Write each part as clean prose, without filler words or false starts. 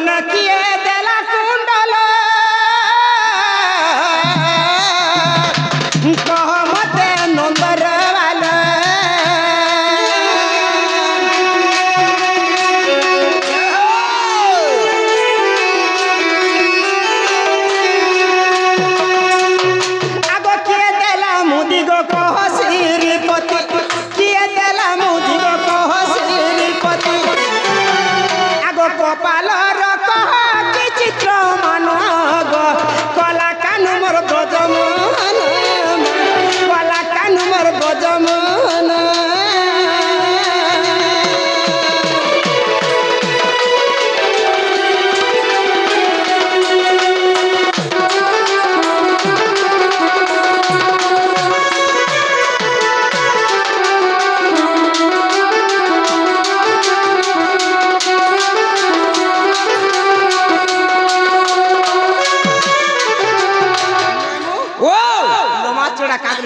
मन किए देला कुंडल कह मते नंबर वाला आगो किए देला मुदी गो कह श्रीपति किए देला मुदी गो कह श्रीपति आगो कपाल कह कि चित्र मान गो कला कानु मोर गजमान कला कानु मोर गजमान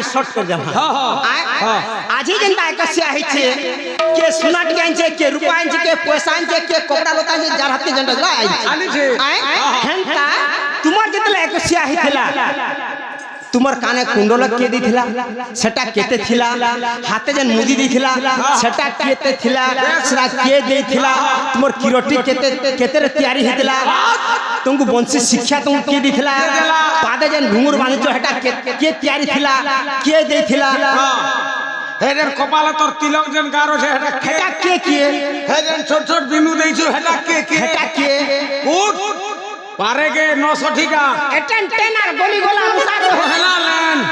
शॉर्ट कर दे आज ही जनता एकसिया है छे के सोना टिकाइन छे के रुपाइन छे के पैसाइन छे के कपड़ा लता छे जार हाथे जनता ला आइ छे हेंता तुमार जतले एकसिया हिथिला तुमार काने कुंडल के दिथिला सेटा केते थिला हाथे जन मुदी दिथिला सेटा केते थिला सरा के देथिला तुमार किरोटी केते केते रे तैयारी हिथिला तुमको बंसी शिक्षा तुम के दिथिला पादे जन घुंगुर बांधि जो हेटा के तैयारी थिला के देथिला हेजन कपाल तोर तिलक जन गारो छे हेटा के हेजन छोट छोट बिंदु देइ छु हेटा के उठ पारे के 900 ठीका एटन टेनर गोली गोला अनुसार हेला लेन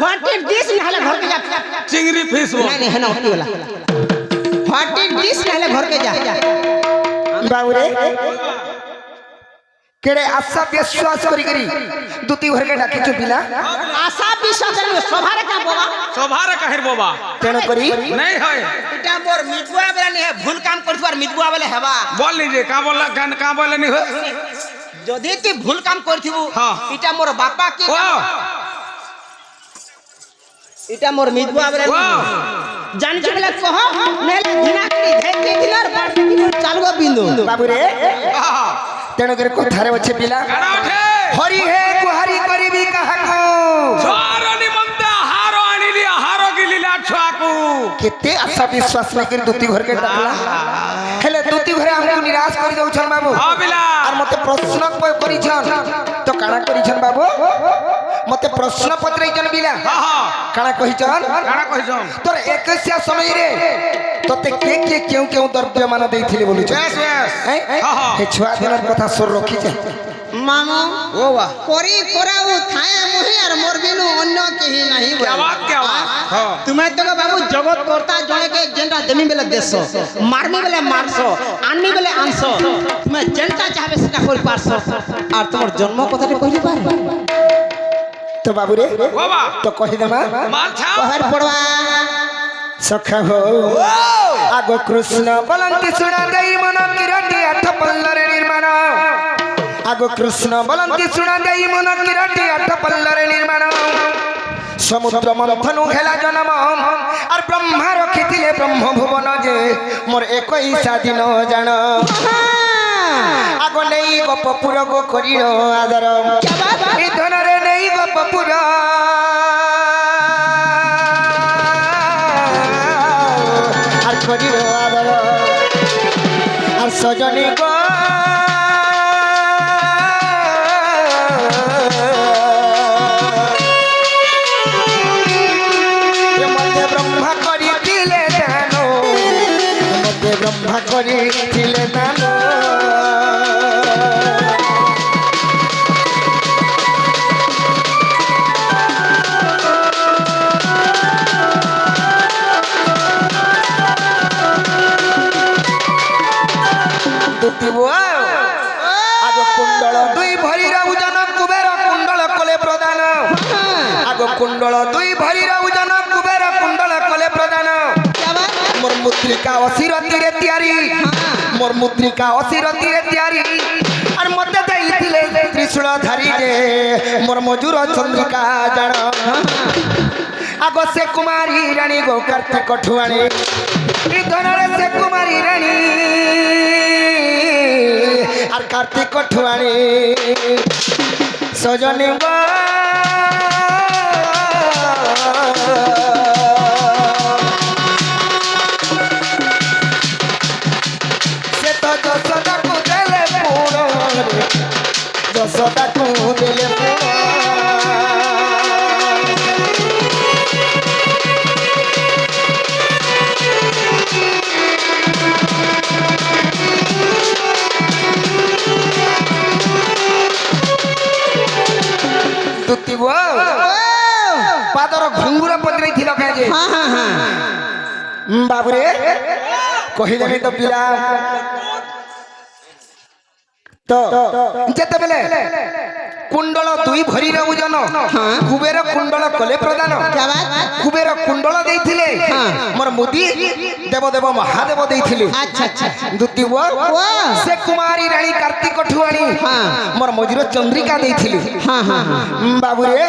व्हाट इज दिस नहले घर के जा चिंगरी फिश नहीं नहीं है ना उठी वाला व्हाट इज दिस नहले घर के जा बाबूरे केड़े आशा विश्वास करी करी दुती भर के डाके चुपिला आशा विश्वास करी सभारे का बाबा सभारे काहेर बाबा तेनो करी नहीं है इटा मोर मितुआ वाला नहीं है भूल काम करथवार मितुआ वाला हेबा बोल लीजिए का बोला का बोले नहीं हो जदी ती भूल काम करथिबु हां इटा मोर बापा के इटा मोर मितुआ वाला जान के बोले कहो नेले दिना करी धै के दिनार बाड़ चालगो बिंदु बाबूरे तेनो करे कथारे बचे पिला हरि हे गुहारी करीबी काहाको छोरनी मंदा हारो आनी लिया हारो की लीला छुआकू केते आशा विश्वास न कर दुती घर के डाकला हेले दुती घरे हमको निराश कर दउ छन बाबू हां बिला और मते प्रश्न करी छन तो काना करी छन बाबू मते प्रश्न पत्र जन बिला हां हां काना कहि छन तोर एकसिया समय रे तते के क्यों द्रव्य मान देथिले बोलु छ यस यस हां हां हे छुआ दिनर कथा सुर रखी छ मामो ओ वाह कोरी कोराउ थाए मोहि और मोर बिनु अन्य केही नहीं क्या बात हां तुम्हें तो बाबू जगत करता जणे के जेंटा देमी बेले देसो मारमी बेले मारसो आनमी बेले आनसो तुम्हें जेंटा चाहबे सेटा कर पारसो और तुमर जन्म कथाटे कहि पार तो बाबू रे बाबा तो कहि देमा मार छा कहर पड़वा सखा हो आगो कृष्ण बलंती सुना देई मन किरटी आठ पल्लर निर्माण आगो कृष्ण बलंती सुना देई मन किरटी आठ पल्लर निर्माण समुद्र मंथनु हेला जन्म और ब्रह्मा रखिथिले ब्रह्म भुवन जे मोर एकैसा दिन जान आगो नेई गपपुर गो करियो आदर ई धनरे नेई गपपुर আর করিও আদর আর সজনী গো মধ্যে ব্রহ্মা করিছিলে দান মধ্যে ব্রহ্মা করিছিলে দান आगो कुंडल दुई भरीर उजन कुबेर कुंडल कले प्रदान आगो कुंडल दुई भरीर उजन कुबेर कुंडल कले प्रदान मोर मुद्रिका असिरती रे तैयारी मोर मुद्रिका असिरती रे तैयारी और मते देइथिले त्रिशूल धारी जे मोर मजूर चंद्रिका जान आगो से कुमारी रानी गो कार्तिक ठुआणी ई धनरे से कुमारी रानी और कार्तिक ठुआणी सजनी से तो जसोदा को देले पूरा जसोदा को देले पूरा तुती वो पादर घुंगुरा पत्रे थी लगा जे हाँ हाँ हाँ बाबूरे कहिदेमी तो पिला तो जेते बेले कुंडल दुई भरीर ओजन कुबेर कुंडल कले प्रदान क्या बात कुबेर कुंडल देइथिले मोर मुदी देवदेव महादेव देइथिले अच्छा अच्छा दुती वो से कुमारी रानी कार्तिक ठुआणी मोर मजुर चंद्रिका देइथिले हाँ हाँ हाँ बाबूरे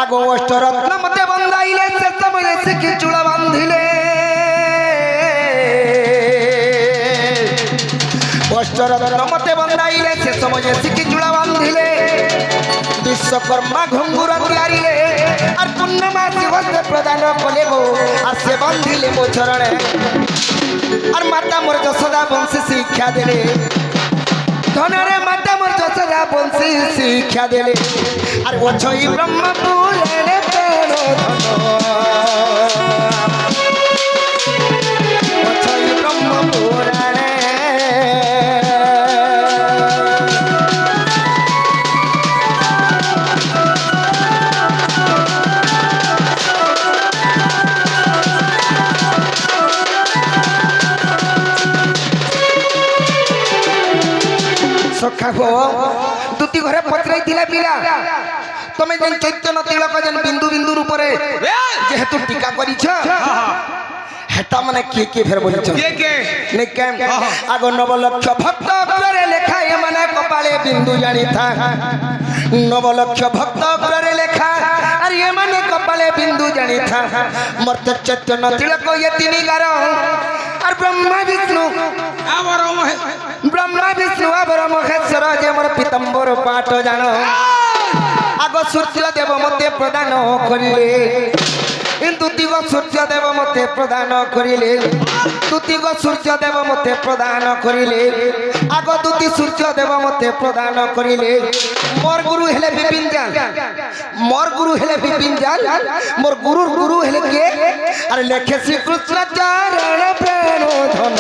आगो अष्टरत्न मते बंदाइले से समय से कि चूड़ा बांधिले अष्टरत्न मते बंदाइले से समय से कि चूड़ा बांधिले विश्वकर्मा घुंगुर तैयारीले और पूर्णमासी वस्त्र प्रदान कले गो और से बांधिले मो चरणे और माता मोर जसोदा वंशी शिक्षा देले धनरे माता मोर जसोदा वंशी शिक्षा देले और वो छई ब्रह्मपुर रे पेरो धन वो छई ब्रह्मपुर रे सखा गो दुती घरे पत्रै थिला पिला तमे जन चैतन्य तिलक जन बिंदु बिंदु रूप रे जेहेतु टीका करिछ हेता माने के फेर बोलिछ के नै केम आगो 9 लक्ष भक्त करे लेखा ए माने कपाळे बिंदु जानी था 9 लक्ष भक्त करे लेखा अरे ए माने कपाळे बिंदु जानी था मर्त चैतन्य तिलक ये तिनी गार और ब्रह्मा विष्णु ब्रह्मा विष्णु आवर महेश्वर जे मोर पीतम्बर पाठ जान आगो सूर्य देव मते प्रदान करिले दुतिग सूर्य देव मते प्रदान करिले दुतिग सूर्य देव मते प्रदान करिले आगो दुति सूर्य देव मते प्रदान करिले मोर गुरु हेले विपिन जान मोर गुरु हेले विपिन जान मोर गुरु गुरु हेले के अरे लेखे श्री कृष्ण चरण प्रेम धन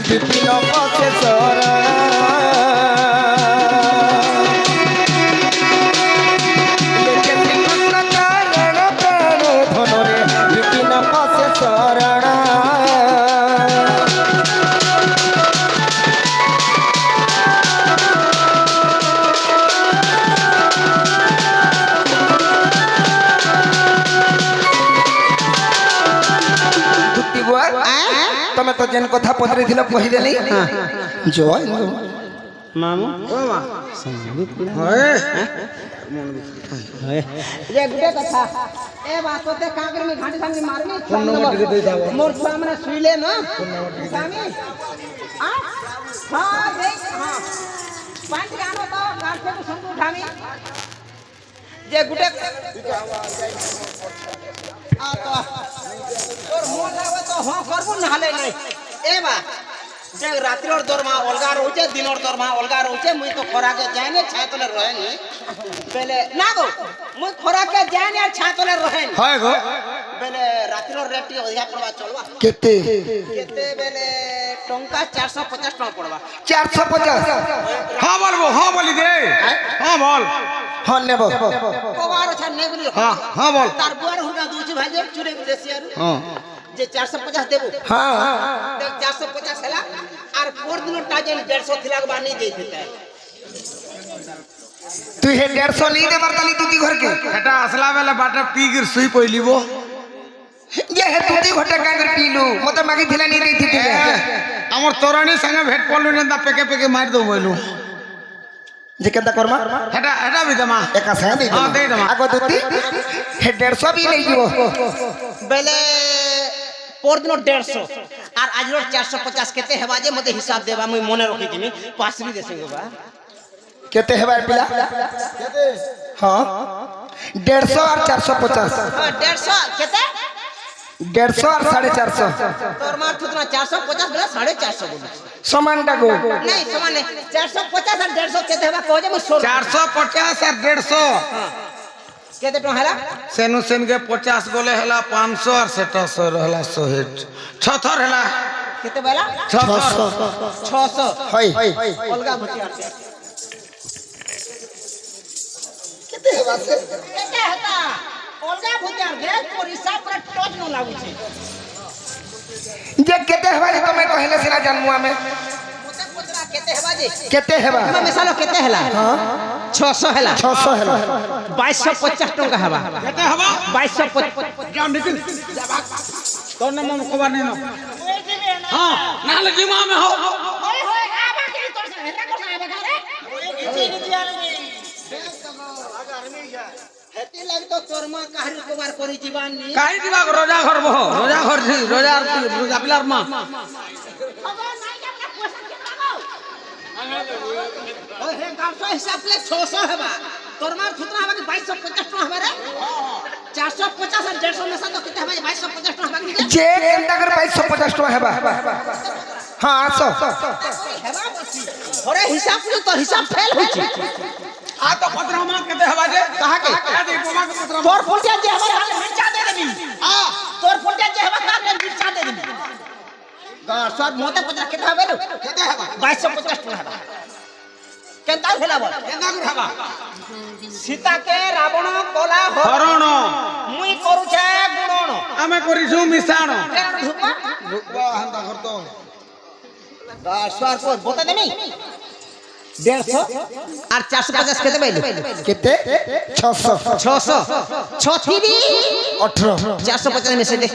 विपिन पसे शरण लेखे श्री कृष्ण चरण प्रेम धन रे विपिन पसे शरण तमे तो जेन कथा पत्रे थिला कहि देली जय मामू होए ये गुटे कथा ए बात होते कागर में घाटी संग मारनी मोर छुआ मने सुइले न स्वामी हां देख हां पांच आनो तो गाछ से संग उठामी जे गुटे आ तो और मोर लावे तो हां करबो नहाले नहीं ए बा जे रात्रि और दरमा अलगा रहउचे दिन और दरमा अलगा रहउचे मुई तो खरा के जाने छातले रहेनी बेले ना गो मुई खरा के जाने और छातले रहेनी होय गो बेले रात्रि और रेट अधिका पड़वा चलवा केते बेले टंका 450 टका पड़वा 450 हां बोलबो हां बोली दे हां बोल हां नेबो कोवारो छ नै बोली हां बोल तार बुआर हुरका दूची भाई जे चुरे देसी आरु हां जे 450 देबो हां 450 हैला और पोर दिन टाजन 150 थिला के बा नहीं दे देता तू हे 150 नहीं दे बरतली तू घर के हेटा असला बेला बाटा पी गिर सुई पइलीबो ये हे तू घटे कागर पीलू मते मागी थिला नहीं देथि तिले हमर तोरानी संगे भेट पड़लु नेंदा पेके पेके मार दो बोलू जे केंदा करमा हेटा हेटा भी दमा एका से दे हां दे दमा आगो दुती हे 150 भी ले जीवो बेले पोर दिन 150 আর আজর 450 কেতে হেবা যে মতে হিসাব দেবা মুই মনে রাখি দিমি পাসরি দেছে গো কেতে হেবার পিলা হ্যাঁ 150 আর 450 হ্যাঁ 150 কেতে 150 আর 450 তোর মার থুতনা 450 বলে 450 বলে সমানটা গো नहीं समान नहीं 450 और 150 केते हवा कहो जे मैं 450 আর 150 केते टो हला सेनु सेन के 50 गोले हला 500 और सेटा 100 रहला 100 छथर हला केते बेला 600 হই अलगा भटियार কেতে হেবা সে केते हता अलगा भटियार रे तोर हिसाब पर टच न लागु छे যে কেতে হেবা তুমি কहिले সিনা জানমু আমি मोते पुतरा केते हवा जे কেতে হেবা हम मिसालो केते हला हां 600 हला 600 হেলা 2250 टका हवा केते हवा 2250 जाम निकल तोर नाम में खबर नहीं ना हां नाले जिमा में हो ओए होए आबा के तोर से हेता को आबा रे ओए नीचे आले हेती लाग तो तोर मा काहरी कुमार करी जीवन नी काई दिवा रोजा घर बह रोजा पिलार मा अगर नहीं अपना पैसा के लगाओ ओए हे गांव से हिसाब ले 600 हेबा तोर मार थुतरा हबा के 2250 टका हबा रे 450 और 150 में से तो कितना हबा 2250 टका हबा के যে কেনটা করে 2250 টাকা হেবা হ্যাঁ আসো हेबा बसी ओरे हिसाब ले तो हिसाब फेल होई छी आ तो पत्रा मा केते हवा जे कहा के आ दे बोमा के पत्रा तोर फुटिया जे हमारे हाथ में मिर्चा दे देबी आ तोर फुटिया जे हमारे हाथ में मिर्चा दे देबी गार स्वाद मोते पत्रा केते हबे रे केते हबा 2250 टका हबा केनता भेला बोल केना कर हवा सीता के रावण कोला हरण मुई करू छे गुणन आमे करिसु मिसाण केन धुपा रुकबा हंदा करतो गार स्वाद को बता देमी 150 और 450 केते पाइलु কেতে 600 600 6 18 450 में से दे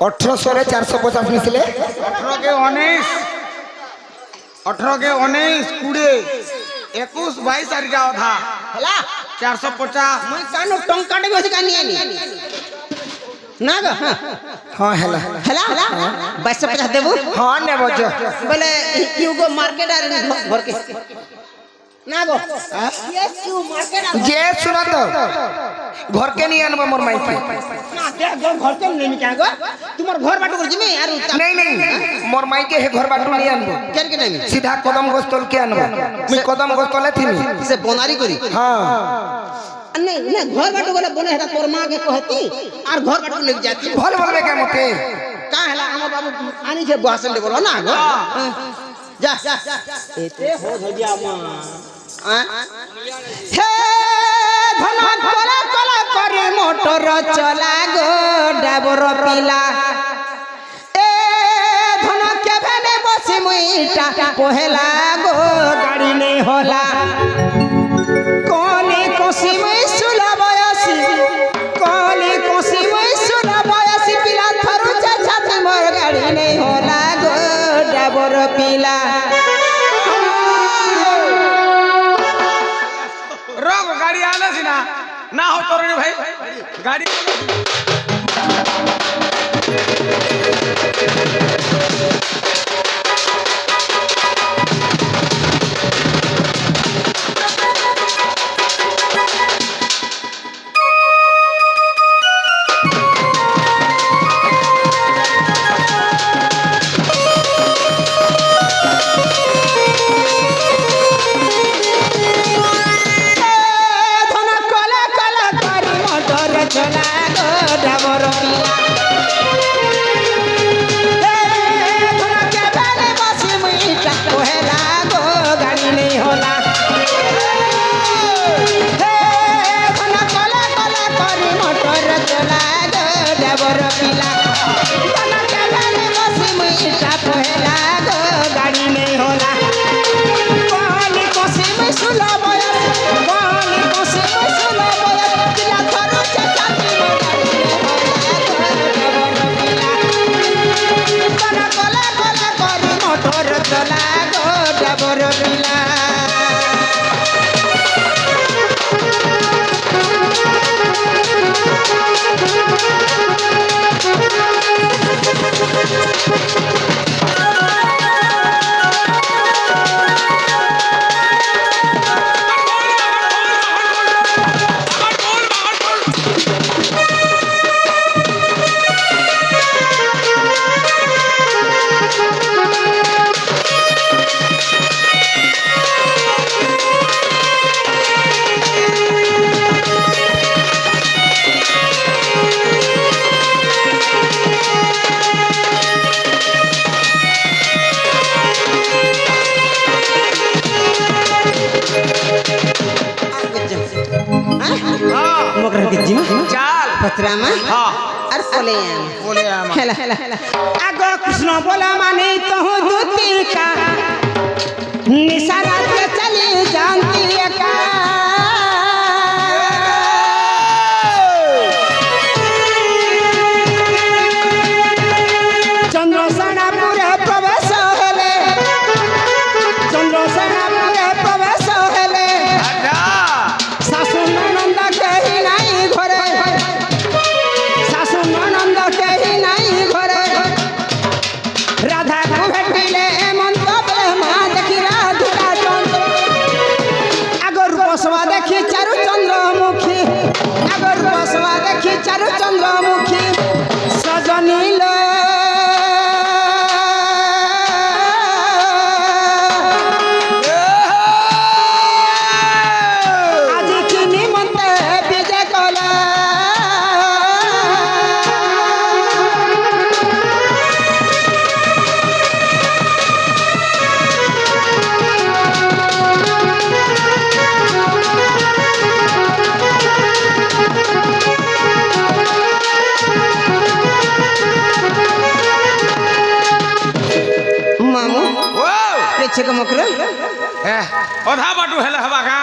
1800 রে 450 মিশলে 18 के 19 18 के 19 20 21 22 আর যাও था हला 450 मुई कानो टंका दे होसी कानी आनी ना ग হ্যাঁ হেলা हला 2250 देबो হ্যাঁ নেব যো बोले यू गो मार्केट आर घर के ना गो यस यू मार्केट आर যে শুনো তো ঘর কে নিয়ে আনবো মোর মাইকে ना दे घर के नहीं क्या गो तुम्हार घर बाटो कर जिमी आर नहीं नहीं मोर माइके हे घर बाटू नहीं आनबो केन के नहीं सीधा कदम गोस्तल के आनबो मैं कदम गोस्तले थीमी से बनारी करी हाँ नहीं ना घर बाटो बोले बने हेता तोर मां के कहती आर घर बाटो लेके जाती भल बोलबे के मते का हला हमर बाबू आनी छे बुआसन ले बोलो ना गो जा एते हो धजिया मां हे धना कला कला करे मोटर चला गो डाबर पिला ए धना के भेने बसी मुईटा पहला गो गाड़ी नहीं होला कोनी कोसी में सुला बयसी कोनी कोसी में सुला बयसी पिला थरु छाती मोर गाड़ी नहीं होला गो डाबर पिला रोग गाड़ी आले सी ना हो तोरणी भाई गाड़ी धना कला कला करी मोटर चला गो डाबर पतरामा हाँ আর বলে बोले आमा হেলা আগ কৃষ্ণ বলা মানে তো দুতিকা নিশারাতে চলি জানতি একা চন্দ্রসেনাপুরে প্রবেশ হলে চন্দ্রসেনাপুরে প্রবেশ হলে अच्छा শাশু ননন্দ কেহি নাই ঘরে শাশু ননন্দ কেহি নাই ঘরে রাধা ভেটিলে এমন্ত বলে মা দেখি রাধিকা চন্দ্র আগর বসবা দেখি চারু চন্দ্রমুখী আগর বসবা দেখি চারু চন্দ্রমুখী সজনীল আজি কি নিমন্তে বিজে কলা মামু ओ কেছে কমকরে ए ओधा बाटू हेला हवा का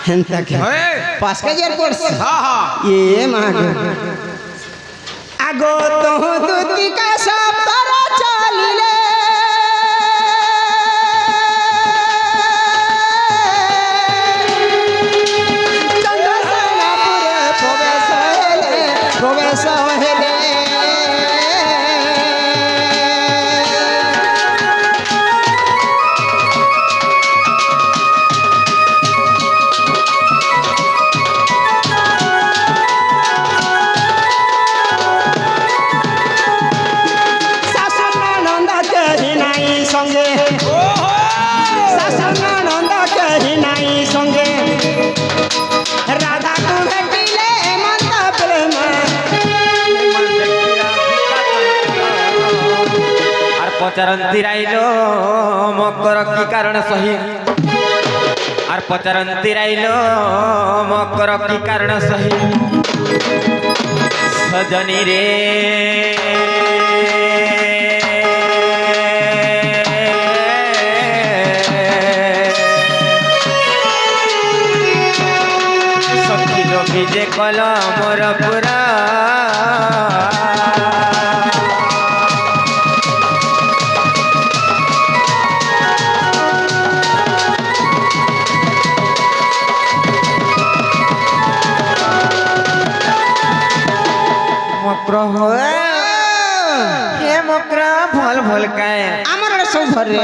হেনতা কে ओए পাঁচ কেজি আর পড়ছে हां हां এ মাগো আগো তো দুতিকা সপ্তর চলিলে চন্দ্রসেনাপুরে প্রবেশ হেলে শাশু ননন্দ কেহি নাই সঙ্গে শাশু ননন্দ কেহি নাই সঙ্গে রাধাকু ভেটিলে মন্ত প্রেম আর পচারন্তি রাইলো মকর কি কারণ সহি আর পচারন্তি রাইলো মকর কি কারণ সহি সজনী রে সখী রবি যে কল মোর পুরা মক্র হয় হে মক্র ভল ভল কায় আমার সব ঘরে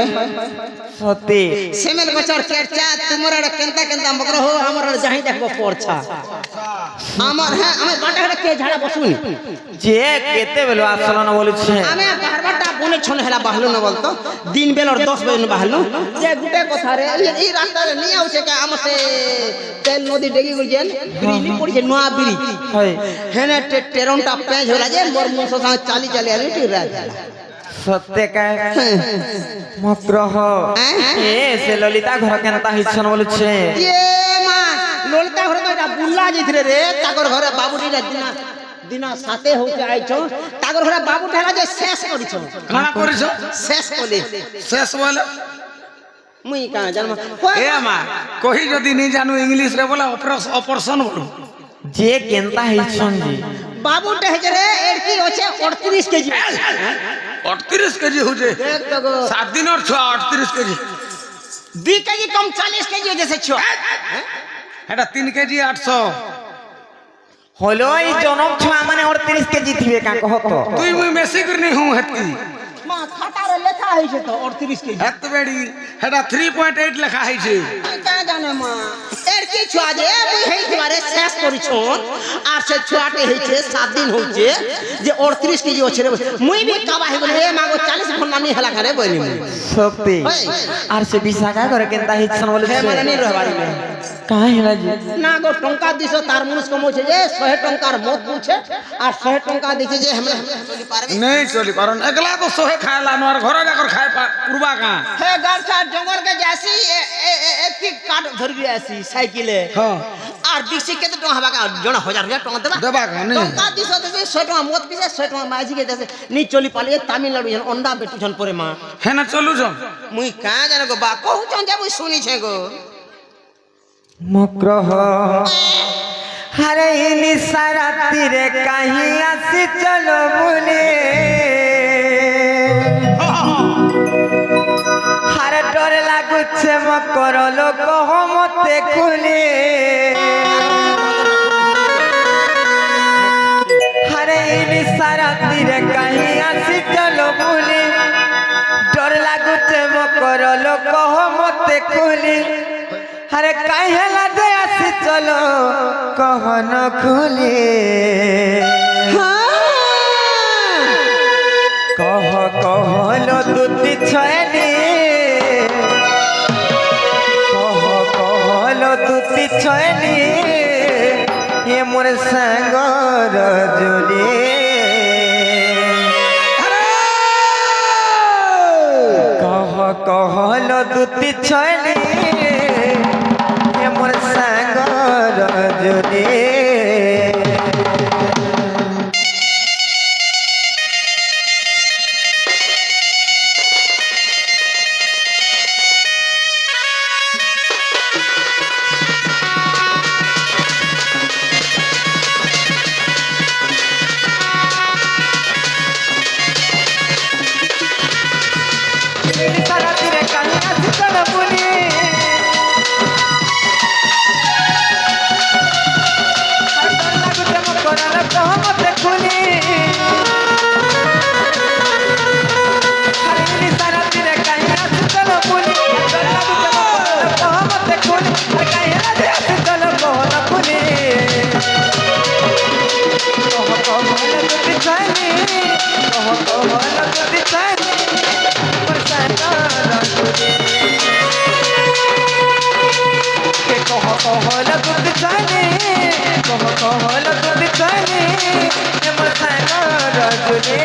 সত্যি সেমেল গছর কেরচা তোমার কেনতা কেনতা মগর হো আমার যাই দেখবো পড়ছা আমার হ্যাঁ আমি বাটা হলে কে ঝাড়া বসুনি যে কেতে বেলো আসল না বলছে আমি বারবারটা বনে ছনে হেলা বাহলু না বলতো দিন বেলার 10 বাজে বাহলু যে গুটে কথা রে এই রাস্তারে নিয়ে আউছে কে আমসে তেল নদী ডেগি গইছেন ব্রিজ পড়ছে নোয়া ব্রিজ হয় হেনে টেরনটা পেঁচ হলা যে মোর মুখ সঙ্গে চালি চালি আলি টিরা সত্যি কায় মক্র হ এ সে ললিতা ঘর কেনতা হিছন বলছে এ মা ললিতা ঘরে তো এটা বুল্লা যাইছিলে রে তাকর ঘরে বাবুটিরা দিনা সাথে হইতে আইছো তাকর ঘরে বাবুটা হেলা যে শেষ করিছো কানা করিছ শেষ কলি শেষ বলে মুই কা জানম ए अमा कही जदी नहीं जानू इंग्लिश रे बोला ऑपरेशन बोलू যে কেনতা হিছন জি বাবুটা হেছে রে এড়কি আছে 38 কেজি 38 केजी हो जे দেখ তো গো 7 दिन और 38 केजी 2 কেজি কম 40 কেজি হইছে ছো এটা 3 केजी 800 হলো এই জনম ছোয়া মানে 38 কেজি থিবে কা কহত তুই মুই মেসি করনি हूं হেতকি মা খাতারে লেখা হইছে তো 38 কেজি হেত বেড়ি হেটা 3.8 লেখা হইছে কা জানে মা এড়কি ছোয়া যে মুই হেইবারে শেষ করিছো আর সে ছোয়াটে হইছে 7 দিন হইছে যে 38 কেজি আছে রে মুই বি কাবা হে বলে এ মাগো 40 ঘন্টা নি হেলা করে বইনি সত্যি ওই। আর সে বিশাখা ঘর কেনতা হিছন বলছে হে মানে নি রহবারি কাই হেলা জি না গো টঙ্কা দিছো তার মনুষ কমছে যে 100 টঙ্কার মত বুঝছে আর 100 টঙ্কা দিছে যে আমরা চলি পারবে नहीं चली पारन अगला तो सोहे खायला नोर घर जाकर खाए पुरबा का हे गाछा जंगल के जासी एक की काट धर गई आसी साइकिले हां আর দিছি কেতে টাকা হবা জন হাজার হাজার টাকা দেবা দেবা কানে টাকা দিছ দেছে 100 টাকা মত পিছে 100 টাকা মাঝি কে দেছে নি চলি পালিয়ে তামিলনাড়ু যেন অন্ডা বেটু জন পরে মা হ্যাঁ না চলু জন মুই কা জানো গো বা কহুচন যে মুই শুনিছে গো মগ্রহ হরে নিশা রাত্রিরে কাহি আসি চলো বলে হরে ডর লাগুছে মকর লোক মতে খুলে হরে নিশা রাত্রিরে কাহি আসি চলো বলে ডর লাগুছে মকর লোক মতে খুলে हरे कहला दे आसी चलो कहन खुले कह कहलो दूती छेनी कह कहलो दूती छेनी ये मोर संगर जुले कह कहलो दूती छेनी मोर संगर जुले सारा तेरे कन्या से चल बोले कहमत खुली हरे सारा तेरे कहिया से चलो बोली कहमत खुली कहिया से चलो कहना खुली कह कहल तुझ जानी कह कहल तुझ जानी परसाना खुली के कह कहल तुझ जानी कह कहल तुझ जानी मसाना रजुले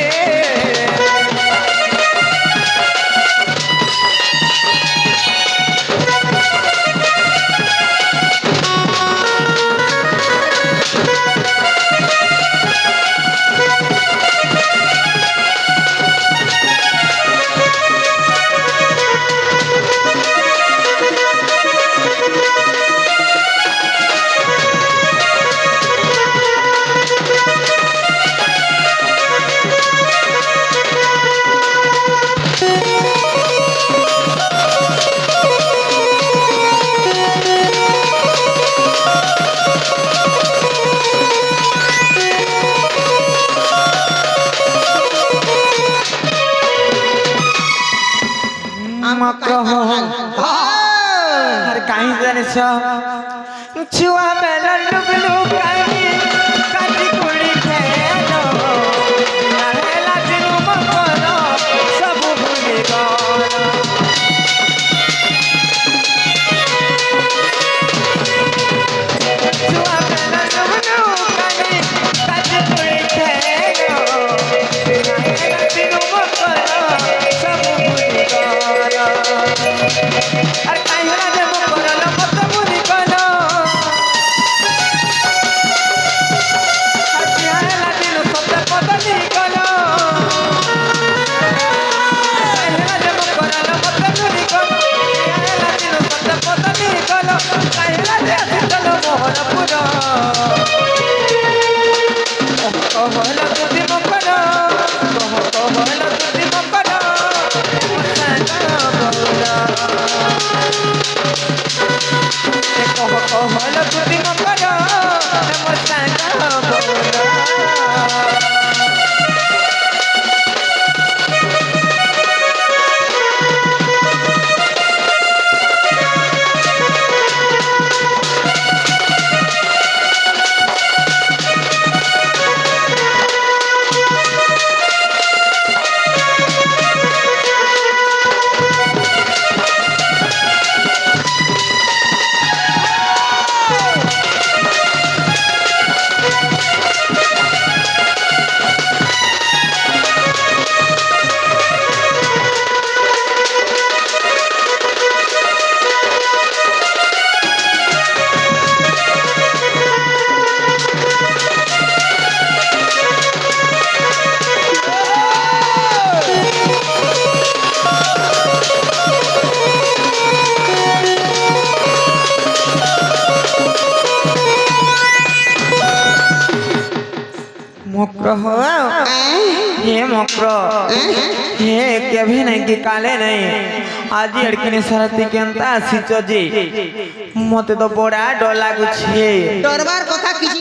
हर कहीं जाने छुआ बेला लुगलु काई काटी कुड़ी खेलो नहेला दिनु मकरो सब भूली गलो छुआ बेला लुगलु काई काटी कुड़ी खेलो नहेला दिनु मकरो सब भूली गलो अरे कहला दे मकरल मत मुनि कलो कहला दिल शब्द पदनी कलो कहला दे मकरल मत मुनि कलो कहला दिल शब्द पदनी कलो कहला दे चलो मोहनपुर कहला तुझी मकर कहला तुझी मकर कहल तुझी मकर मोर साना बोला মক্র হে মক্র হে কেভি নাই কি কালে নাই আজি এড়কিনি সারাতি কেনতা আসিছ যে মতে তো বড়া ডর লাগুছে ডরবার কথা কিছু